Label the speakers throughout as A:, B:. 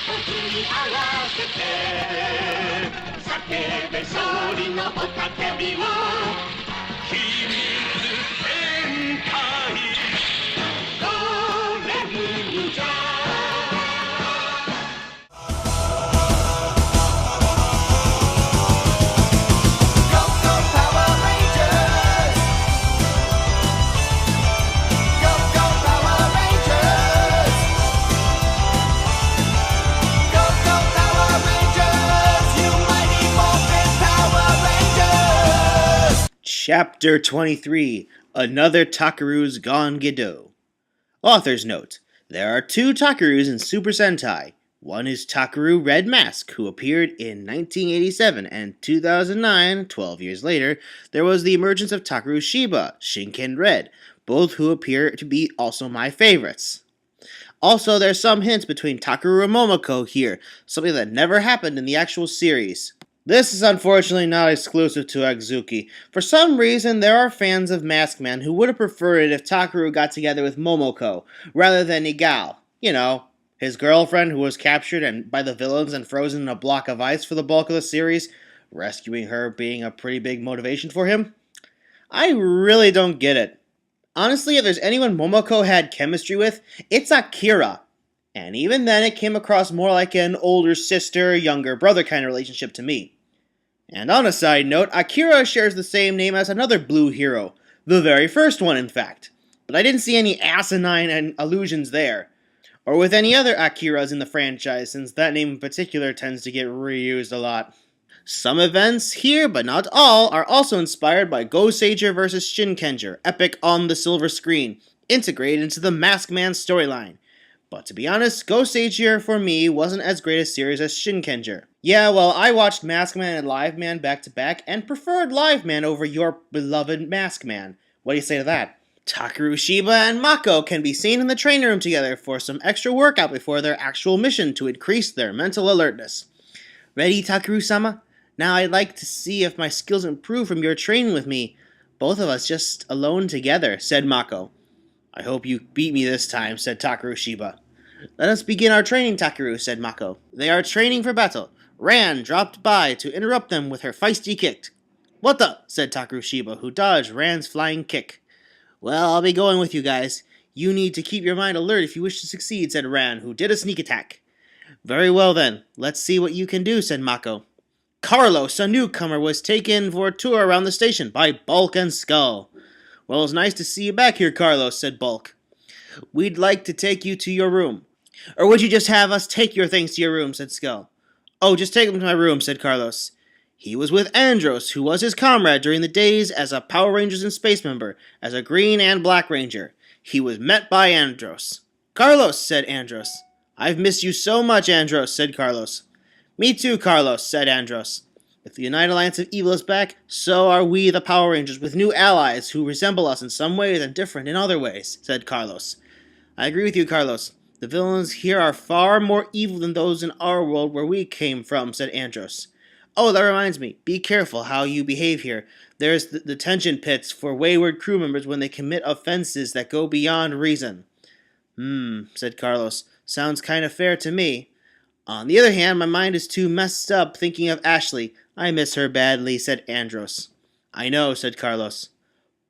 A: に合わせて叫べ勝利の雄たけびを秘密戦隊ゴーレムじゃ
B: Chapter 23, Another Takaru's Gone Gido. Author's note: there are two Takarus in Super Sentai. One is Takaru Red Mask, who appeared in 1987, and 2009, 12 years later, there was the emergence of Takaru Shiba, Shinken Red, both who appear to be also my favorites. Also, there's some hints between Takaru and Momoko here, something that never happened in the actual series. This is unfortunately not exclusive to Agzuki. For some reason, there are fans of Maskmen who would have preferred it if Takaru got together with Momoko, rather than Igal. You know, his girlfriend who was captured by the villains and frozen in a block of ice for the bulk of the series, rescuing her being a pretty big motivation for him. I really don't get it. Honestly, if there's anyone Momoko had chemistry with, it's Akira. And even then, it came across more like an older sister, younger brother kind of relationship to me. And on a side note, Akira shares the same name as another blue hero. The very first one, in fact. But I didn't see any asinine allusions there. Or with any other Akiras in the franchise, since that name in particular tends to get reused a lot. Some events here, but not all, are also inspired by Go-Sager vs. Shinkenger, epic on the silver screen, integrated into the Maskman storyline. But to be honest, Go-Sager for me wasn't as great a series as Shinkenger. Yeah, well, I watched Maskman and Liveman back to back and preferred Liveman over your beloved Maskman. What do you say to that? Takeru, Shiba, and Mako can be seen in the training room together for some extra workout before their actual mission to increase their mental alertness. Ready, Takeru-sama? Now I'd like to see if my skills improve from your training with me. Both of us just alone together, said Mako. I hope you beat me this time, said Takeru Shiba. Let us begin our training, Takeru, said Mako. They are training for battle. Ran dropped by to interrupt them with her feisty kick. What the? Said Takeru Shiba, who dodged Ran's flying kick. Well, I'll be going with you guys. You need to keep your mind alert if you wish to succeed, said Ran, who did a sneak attack. Very well then. Let's see what you can do, said Mako. Carlos, a newcomer, was taken for a tour around the station by Bulk and Skull. Well, it's nice to see you back here, Carlos, said Bulk. We'd like to take you to your room. Or would you just have us take your things to your room, said Skull. Oh, just take them to my room, said Carlos. He was with Andros, who was his comrade during the days as a Power Rangers in Space member, as a Green and Black Ranger. He was met by Andros. Carlos, said Andros. I've missed you so much, Andros, said Carlos. Me too, Carlos, said Andros. If the United Alliance of Evil is back, so are we the Power Rangers with new allies who resemble us in some ways and different in other ways, said Carlos. I agree with you, Carlos. The villains here are far more evil than those in our world where we came from, said Andros. Oh, that reminds me. Be careful how you behave here. There's the detention pits for wayward crew members when they commit offenses that go beyond reason. Said Carlos. Sounds kind of fair to me. On the other hand, my mind is too messed up thinking of Ashley. I miss her badly, said Andros. I know, said Carlos.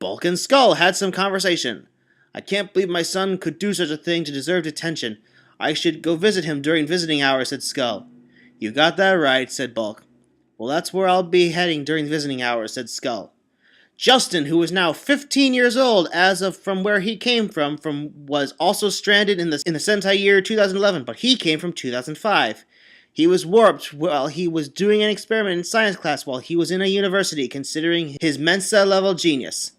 B: Bulk and Skull had some conversation. I can't believe my son could do such a thing to deserve detention. I should go visit him during visiting hours, said Skull. You got that right, said Bulk. Well, that's where I'll be heading during visiting hours, said Skull. Justin, who was now 15 years old as of from where he came from was also stranded in the Sentai year 2011, but he came from 2005. He was warped while he was doing an experiment in science class while he was in a university, considering his Mensa-level genius.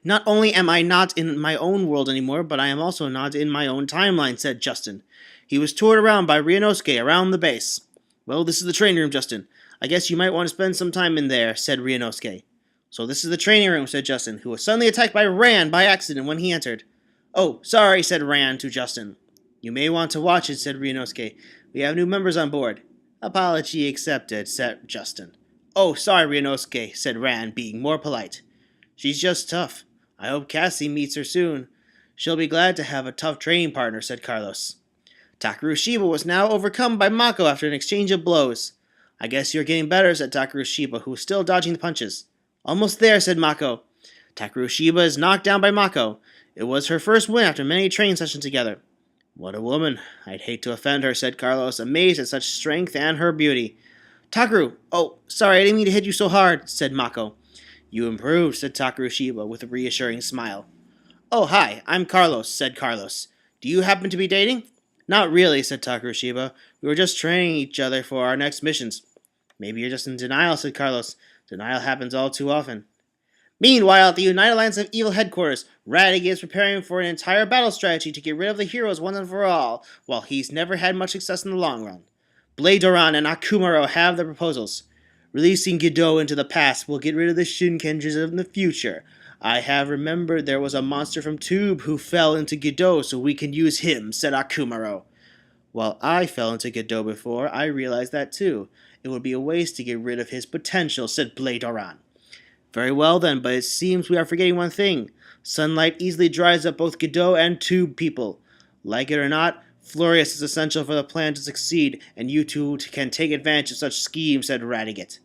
B: Not only am I not in my own world anymore, but I am also not in my own timeline, said Justin. He was toured around by Ryunosuke around the base. Well, this is the training room, Justin. I guess you might want to spend some time in there, said Ryunosuke. So this is the training room, said Justin, who was suddenly attacked by Ran by accident when he entered. Oh, sorry, said Ran to Justin. You may want to watch it, said Ryunosuke. We have new members on board. Apology accepted, said Justin. Oh, sorry, Ryunosuke, said Ran, being more polite. She's just tough. I hope Cassie meets her soon. She'll be glad to have a tough training partner, said Carlos. Takaru Shiba was now overcome by Mako after an exchange of blows. I guess you're getting better, said Takaru Shiba, who was still dodging the punches. Almost there, said Mako. Takaru Shiba is knocked down by Mako. It was her first win after many training sessions together. What a woman. I'd hate to offend her, said Carlos, amazed at such strength and her beauty. Takaru, oh, sorry, I didn't mean to hit you so hard, said Mako. You improved, said Takaru Shiba with a reassuring smile. Oh, hi, I'm Carlos, said Carlos. Do you happen to be dating? Not really, said Takaru Shiba. We were just training each other for our next missions. Maybe you're just in denial, said Carlos. Denial happens all too often. Meanwhile, at the United Alliance of Evil headquarters, Raditz is preparing for an entire battle strategy to get rid of the heroes once and for all, while he's never had much success in the long run. Bladeoran and Akumaro have their proposals. Releasing Gido into the past will get rid of the Shinkenjas in the future. I have remembered there was a monster from Tube who fell into Gido, so we can use him, said Akumaro. While I fell into Gido before, I realized that too. It would be a waste to get rid of his potential, said Bladeoran. Very well then, but it seems we are forgetting one thing. Sunlight easily dries up both Gido and Tube people. Like it or not, Flurious is essential for the plan to succeed, and you two can take advantage of such schemes, said Raditz.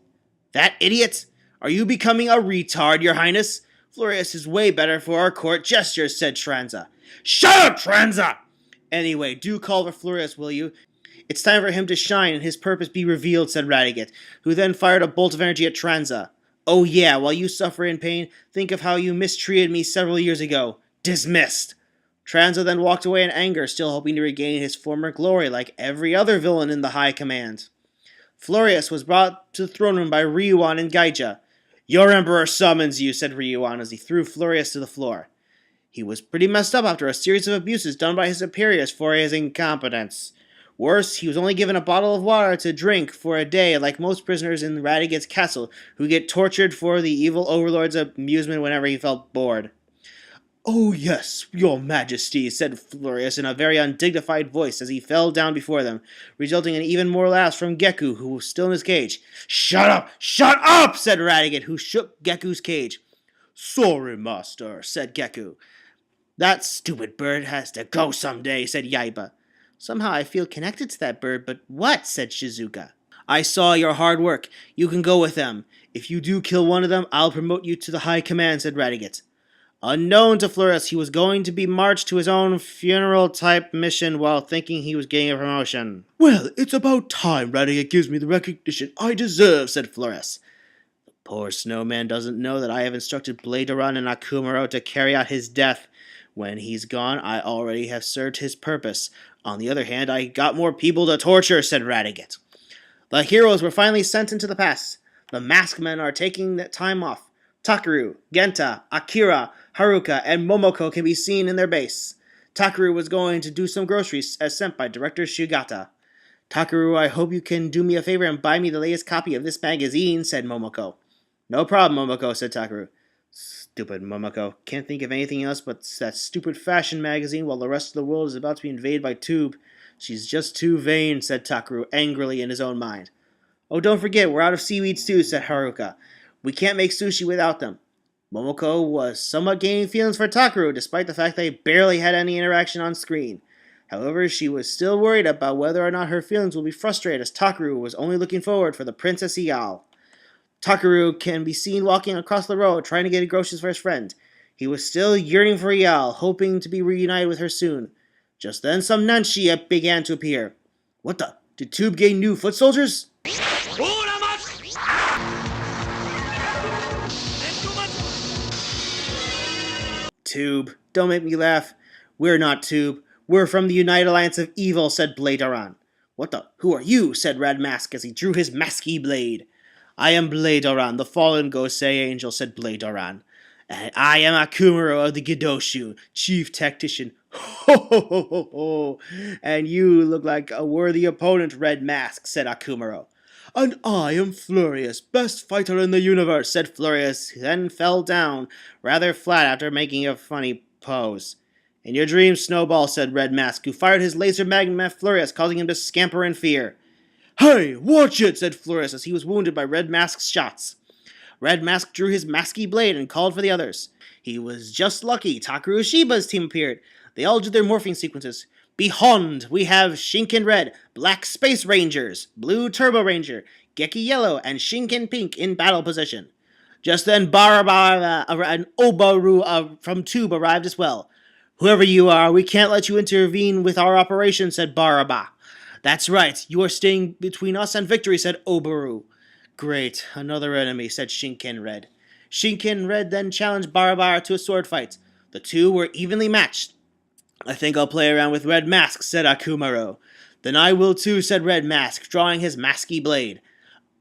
B: That idiot? Are you becoming a retard, your highness? Flurious is way better for our court gestures, said Tranza. Shut up, Tranza! Anyway, do call for Flurious, will you? It's time for him to shine and his purpose be revealed, said Raditz, who then fired a bolt of energy at Tranza. Oh yeah, while you suffer in pain, think of how you mistreated me several years ago. Dismissed. Tranza then walked away in anger, still hoping to regain his former glory like every other villain in the High Command. Flurious was brought to the throne room by Ryuan and Gaija. Your emperor summons you, said Ryuan as he threw Flurious to the floor. He was pretty messed up after a series of abuses done by his superiors for his incompetence. Worse, he was only given a bottle of water to drink for a day, like most prisoners in Raditz's castle, who get tortured for the evil overlord's amusement whenever he felt bored. Oh yes, your majesty, said Flurious in a very undignified voice as he fell down before them, resulting in even more laughs from Geku, who was still in his cage. Shut up, said Raditz, who shook Geku's cage. Sorry, master, said Geku. That stupid bird has to go someday, said Yaiba. Somehow I feel connected to that bird, but what? Said Shizuka. I saw your hard work. You can go with them. If you do kill one of them, I'll promote you to the high command, said Raditz. Unknown to Flurious, he was going to be marched to his own funeral-type mission while thinking he was getting a promotion. Well, it's about time Raditz gives me the recognition I deserve, said Flurious. The poor snowman doesn't know that I have instructed Bladeoran and Akumaro to carry out his death. When he's gone, I already have served his purpose. On the other hand, I got more people to torture, said Raditz. The heroes were finally sent into the past. The Maskmen are taking the time off. Takaru, Genta, Akira, Haruka, and Momoko can be seen in their base. Takaru was going to do some groceries as sent by Director Shigata. Takaru, I hope you can do me a favor and buy me the latest copy of this magazine, said Momoko. No problem, Momoko, said Takaru. Stupid Momoko. Can't think of anything else but that stupid fashion magazine while the rest of the world is about to be invaded by Tube. She's just too vain, said Takaru angrily in his own mind. Oh, don't forget, we're out of seaweeds too, said Haruka. We can't make sushi without them. Momoko was somewhat gaining feelings for Takaru, despite the fact they barely had any interaction on screen. However, she was still worried about whether or not her feelings would be frustrated, as Takaru was only looking forward for the Princess Ial. Takaru can be seen walking across the road, trying to get groceries for his friend. He was still yearning for Ial, hoping to be reunited with her soon. Just then, some Nanshi began to appear. What the? Did Tube gain new foot soldiers? Tube, don't make me laugh. We're not Tube. We're from the United Alliance of Evil, said Bladeoran. What the? Who are you? Said Red Mask as he drew his masky blade. I am Bladeoran, the fallen Gosei angel, said Bladeoran. And I am Akumaro of the Gidoshu, chief tactician. Ho ho ho ho ho. And you look like a worthy opponent, Red Mask, said Akumaro. And I am Flurious, best fighter in the universe, said Flurious, then fell down, rather flat after making a funny pose. In your dreams, Snowball, said Red Mask, who fired his laser magnum at Flurious, causing him to scamper in fear. Hey, watch it, said Flurious as he was wounded by Red Mask's shots. Red Mask drew his masky blade and called for the others. He was just lucky. Takaru Shiba's team appeared. They all did their morphing sequences. Beyond, we have Shinken Red, Black Space Rangers, Blue Turbo Ranger, Geki Yellow, and Shinken Pink in battle position. Just then, Barabara and Obaru from Tube arrived as well. Whoever you are, we can't let you intervene with our operation, said Baraba. That's right, you are staying between us and victory, said Obaru. Great, another enemy, said Shinken Red. Shinken Red then challenged Barabara to a sword fight. The two were evenly matched. I think I'll play around with Red Mask, said Akumaro. Then I will too, said Red Mask, drawing his masky blade.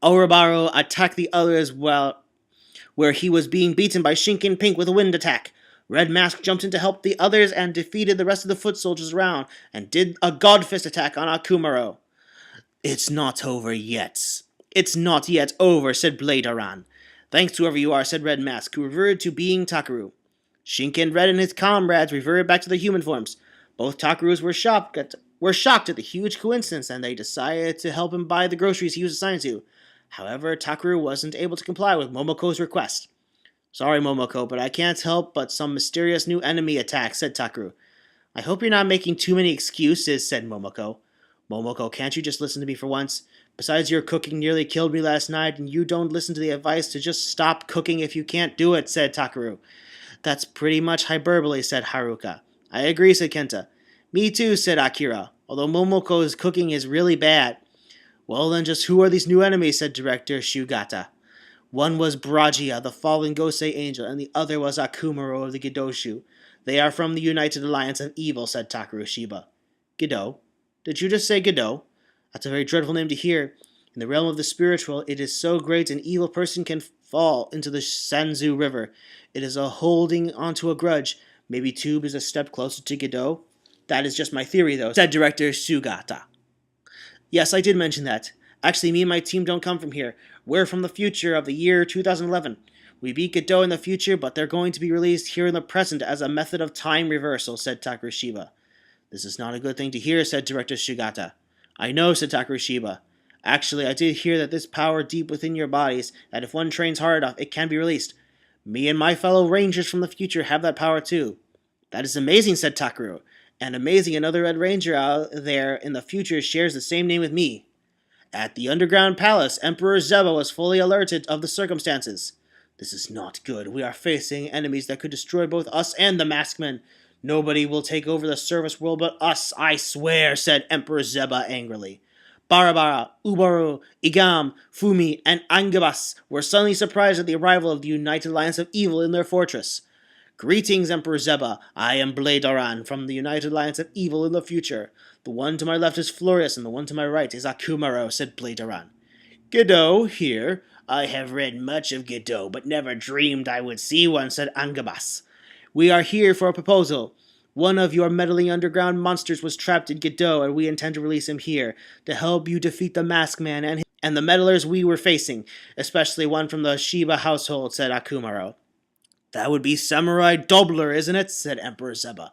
B: Orobaro attacked the other as well, where he was being beaten by Shinken Pink with a wind attack. Red Mask jumped in to help the others and defeated the rest of the foot soldiers around, and did a God Fist attack on Akumaro. It's not over yet. It's not yet over, said Bladearan. Thanks to whoever you are, said Red Mask, who reverted to being Takaru. Shinken Red and his comrades reverted back to their human forms. Both Takarus were shocked at the huge coincidence, and they decided to help him buy the groceries he was assigned to. However, Takaru wasn't able to comply with Momoko's request. Sorry, Momoko, but I can't help but some mysterious new enemy attack, said Takaru. I hope you're not making too many excuses, said Momoko. Momoko, can't you just listen to me for once? Besides, your cooking nearly killed me last night, and you don't listen to the advice to just stop cooking if you can't do it, said Takaru. That's pretty much hyperbole, said Haruka. I agree, said Kenta. Me too, said Akira, although Momoko's cooking is really bad. Well then, just who are these new enemies, said Director Shugata. One was Bragia, the fallen Gosei angel, and the other was Akumaro of the Gidoshu. They are from the United Alliance of Evil, said Takaru Shiba. Gido? Did you just say Gido? That's a very dreadful name to hear. In the realm of the spiritual, it is so great an evil person can fall into the Sanzu River. It is a holding onto a grudge. Maybe Tube is a step closer to Gido? That is just my theory, though, said Director Sugata. Yes, I did mention that. Actually, me and my team don't come from here. We're from the future of the year 2011. We beat Gido in the future, but they're going to be released here in the present as a method of time reversal, said Takaru Shiba. This is not a good thing to hear, said Director Sugata. I know, said Takaru Shiba. Actually, I did hear that this power deep within your bodies, that if one trains hard enough, it can be released. Me and my fellow Rangers from the future have that power too. That is amazing, said Takaru. And amazing, another Red Ranger out there in the future shares the same name with me. At the Underground Palace, Emperor Zeba was fully alerted of the circumstances. This is not good. We are facing enemies that could destroy both us and the Maskmen. Nobody will take over the service world but us, I swear, said Emperor Zeba angrily. Barabara, Ubaru, Igam, Fumi, and Angabas were suddenly surprised at the arrival of the United Alliance of Evil in their fortress. Greetings, Emperor Zeba. I am Bladearan from the United Alliance of Evil in the future. The one to my left is Flurious, and the one to my right is Akumaro, said Bladearan. Gido, here. I have read much of Gido, but never dreamed I would see one, said Angabas. We are here for a proposal. One of your meddling underground monsters was trapped in Gido, and we intend to release him here, to help you defeat the Maskman and the meddlers we were facing, especially one from the Shiba household, said Akumaro. That would be Samurai Dobler, isn't it? Said Emperor Zeba.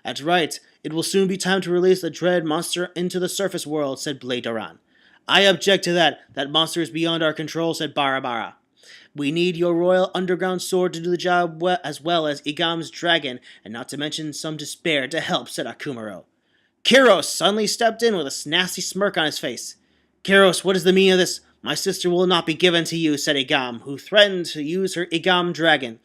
B: That's right. It will soon be time to release the dread monster into the surface world, said Bladearan. I object to that. That monster is beyond our control, said Barabara. We need your royal underground sword to do the job as well as Igam's dragon, and not to mention some despair to help, said Akumaro. Kiros suddenly stepped in with a nasty smirk on his face. Kiros, what is the meaning of this? My sister will not be given to you, said Igam, who threatened to use her Igam dragon.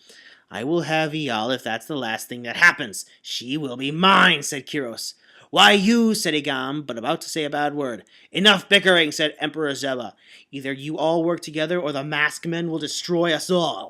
B: I will have Ial if that's the last thing that happens. She will be mine, said Kiros. Why you, said Igam, but about to say a bad word. Enough bickering, said Emperor Zeba. Either you all work together or the Maskmen will destroy us all.